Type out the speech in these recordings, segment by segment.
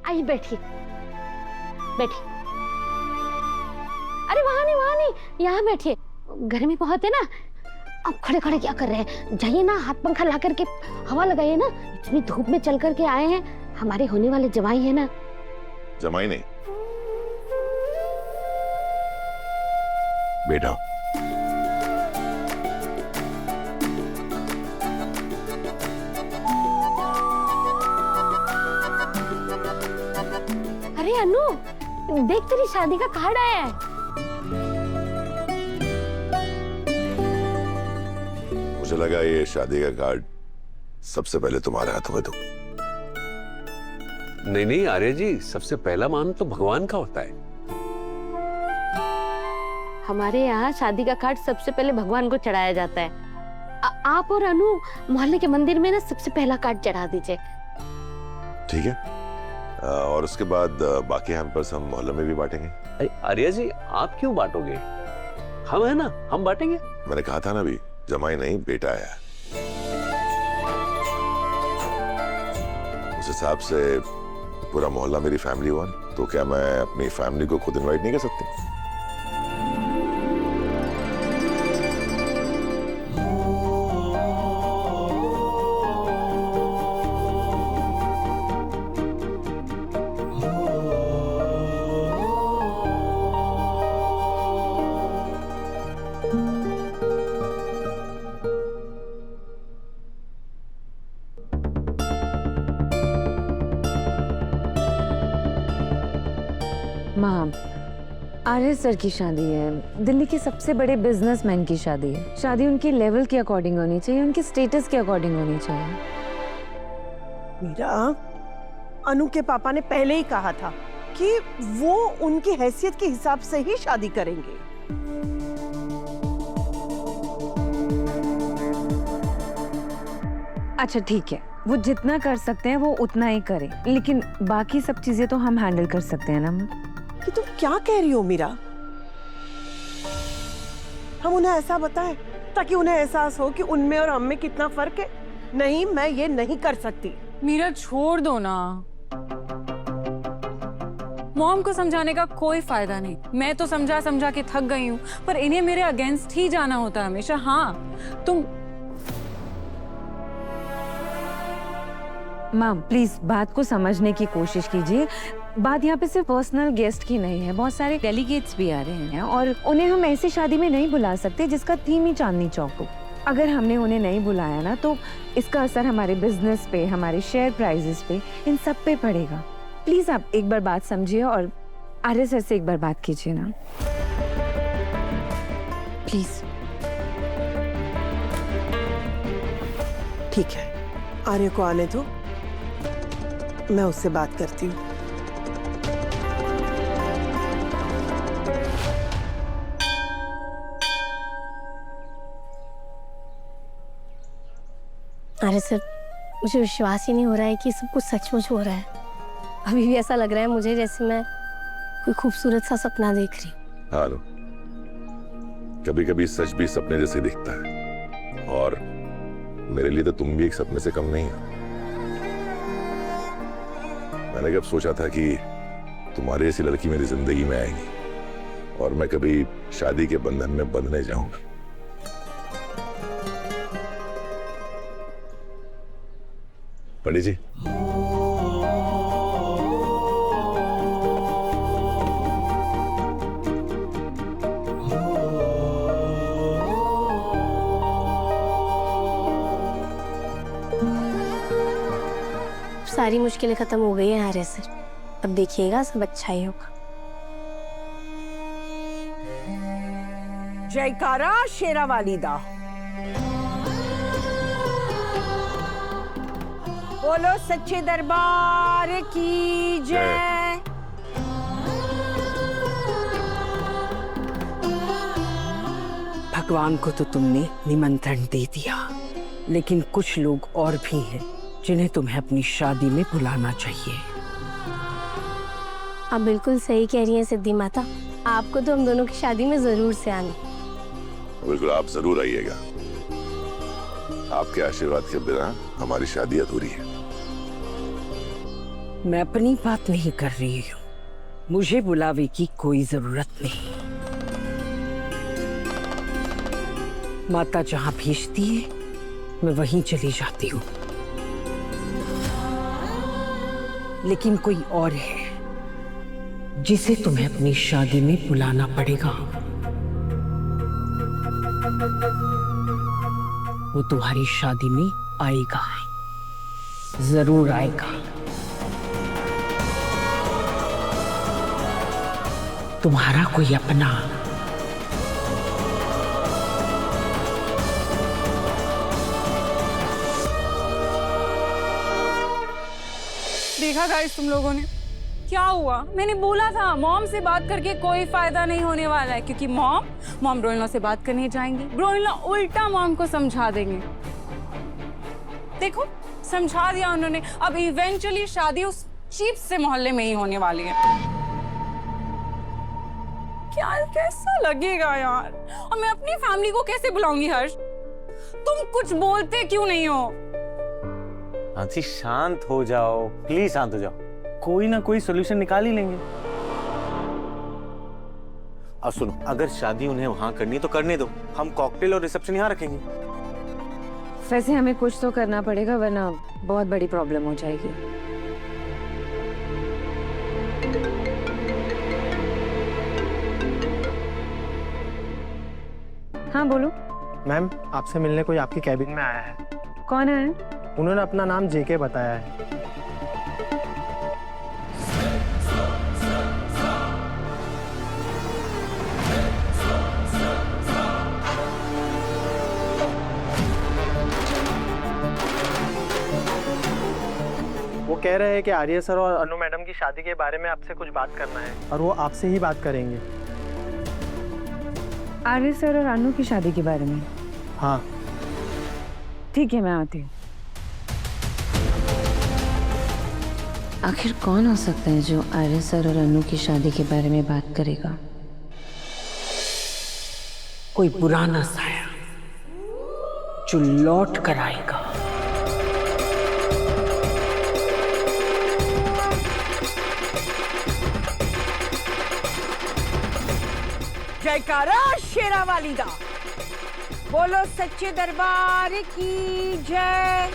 आइए बैठिए बैठिए। अरे वहां नहीं, यहाँ बैठिए, गर्मी बहुत है ना। अब खड़े खड़े क्या कर रहे हैं, जाइए ना, हाथ पंखा ला करके हवा लगाइए ना। इतनी धूप में चल करके आए हैं, हमारे होने वाले जमाई है ना। जमाई नहीं, बेटा। अरे अनु, देख तेरी शादी का कार्ड आया है। मुझे लगा ये शादी का कार्ड सबसे पहले तुम्हारे हाथों में दूं। नहीं आर्य जी, सबसे पहला मान तो भगवान का होता है। हमारे यहाँ शादी का कार्ड सबसे पहले भगवान को चढ़ाया जाता है। आप और अनु मोहल्ले के मंदिर में ना सबसे पहला कार्ड चढ़ा दीजिए। ठीक है, और उसके बाद बाकी हैम्पर्स हम मोहल्ले में भी बांटेंगे। अरे आर्य जी, आप क्यों बांटोगे? हम है ना, हम बांटेंगे। मैंने कहा था ना भी, जमाई नहीं बेटा आया। उस हिसाब से पूरा मोहल्ला मेरी फैमिली हुआ, तो क्या मैं अपनी फैमिली को खुद इनवाइट नहीं कर सकती? माँ, आर्य सर की शादी है, दिल्ली के सबसे बड़े बिजनेसमैन की शादी है। शादी उनके लेवल के अकॉर्डिंग होनी चाहिए, उनके स्टेटस के अकॉर्डिंग होनी चाहिए। मीरा, अनु के पापा ने पहले ही कहा था कि वो उनकी हैसियत के हिसाब से ही शादी करेंगे। अच्छा ठीक है, वो जितना कर सकते हैं वो उतना ही करें, लेकिन बाकी सब चीजें तो हम हैंडल कर सकते हैं ना। कि तुम क्या कह रही हो मीरा? हम उन्हें ऐसा बताएं ताकि उन्हें एहसास हो कि उनमें और हम में कितना फर्क है। नहीं, मैं ये नहीं कर सकती। मीरा छोड़ दो ना, मॉम को समझाने का कोई फायदा नहीं। मैं तो समझा समझा के थक गई हूँ, पर इन्हें मेरे अगेंस्ट ही जाना होता है हमेशा। हाँ तुम मैम प्लीज बात को समझने की कोशिश कीजिए। बात यहाँ पे सिर्फ पर्सनल गेस्ट की नहीं है, बहुत सारे डेलीगेट्स भी आ रहे हैं और उन्हें हम ऐसी शादी में नहीं बुला सकते जिसका थीम ही चांदनी चौक हो। अगर हमने उन्हें नहीं बुलाया ना तो इसका असर हमारे बिजनेस पे, हमारे शेयर प्राइजेस पे, इन सब पे पड़ेगा। प्लीज आप एक बार बात समझिए और आर्य सर से एक बार बात कीजिए ना प्लीज। ठीक है, आर्य को आने दो, मैं उससे बात करती हूँ। अरे सर, मुझे विश्वास ही नहीं हो रहा है कि सब कुछ सचमुच हो रहा है। अभी भी ऐसा लग रहा है मुझे जैसे मैं कोई खूबसूरत सा सपना देख रही हूँ। हाँ लो, कभी कभी सच भी सपने जैसे दिखता है, और मेरे लिए तो तुम भी एक सपने से कम नहीं हो। मैंने कब सोचा था कि तुम्हारी ऐसी लड़की मेरी जिंदगी में आएगी और मैं कभी शादी के बंधन में बंधने जाऊंगा। पंडित जी, सारी मुश्किलें खत्म हो गई हैं आर्य सर, अब देखिएगा सब अच्छा ही होगा। जयकारा शेरा वाली दा। बोलो सच्चे दरबार की जय। भगवान को तो तुमने निमंत्रण दे दिया, लेकिन कुछ लोग और भी हैं जिन्हें तुम्हें अपनी शादी में बुलाना चाहिए। आप बिल्कुल सही कह रही हैं सिद्धि माता, आपको तो हम दोनों की शादी में जरूर से आना। बिल्कुल, आप जरूर आइएगा। आपके आशीर्वाद के बिना हमारी शादी अधूरी है। मैं अपनी बात नहीं कर रही हूँ। मुझे बुलावे की कोई जरूरत नहीं। माता जहाँ भेजती है मैं वहीं चली जाती हूँ। लेकिन कोई और है जिसे तुम्हें अपनी शादी में बुलाना पड़ेगा। वो तुम्हारी शादी में आएगा, जरूर आएगा। तुम्हारा कोई अपना। देखा गाइस तुम लोगों ने क्या हुआ? मैंने बोला था मॉम से बात करके कोई फायदा नहीं होने वाला है, क्योंकि मॉम ब्रोइनलॉ से बात करने जाएंगी, ब्रोइनलॉ उल्टा मॉम को समझा देंगे। देखो समझा दिया उन्होंने। अब इवेंचुअली शादी उस चीप से मोहल्ले में ही होने वाली है। क्या कैसा लगेगा यार? और मैं अपनी फैमिली को कैसे बुलाऊंगी हर्ष? तुम कुछ बोलते क्यों नहीं हो? आंसी शांत हो जाओ, प्लीज शांत हो जाओ। कोई ना कोई सोल्यूशन निकाल ही लेंगे। अब सुनो, अगर शादी उन्हें वहां करनी है तो करने दो। हम कॉकटेल और रिसेप्शन यहाँ रखेंगे। वैसे हमें कुछ तो करना पड़ेगा, वरना बहुत बड़ी प्रॉब्लम हो जाएगी। हाँ बोलो। मैम, आपसे मिलने कोई आपकी कैबिन में आया है। कौन है? उन्होंने अपना नाम जेके बताया है। वो कह रहे हैं कि आर्य सर और अनु मैडम की शादी के बारे में आपसे कुछ बात करना है और वो आपसे ही बात करेंगे। आर्य सर और अनु की शादी के बारे में? हाँ ठीक है, मैं आती हूँ। आखिर कौन हो सकता है जो आर्य सर और अनु की शादी के बारे में बात करेगा? कोई पुराना साया जो लौट कर आएगा। जयकारा शेरा वाली दा, बोलो सच्चे दरबार की जय।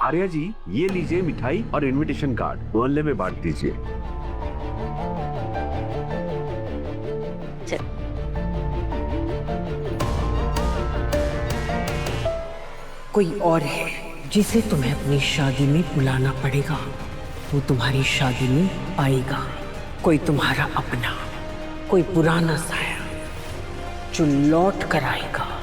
आर्या जी, ये लीजिए मिठाई और इनविटेशन कार्ड, मोहल्ले में बांट दीजिए। कोई और है जिसे तुम्हें अपनी शादी में बुलाना पड़ेगा। वो तुम्हारी शादी में आएगा। कोई तुम्हारा अपना, कोई पुराना साया जो लौट कर आएगा।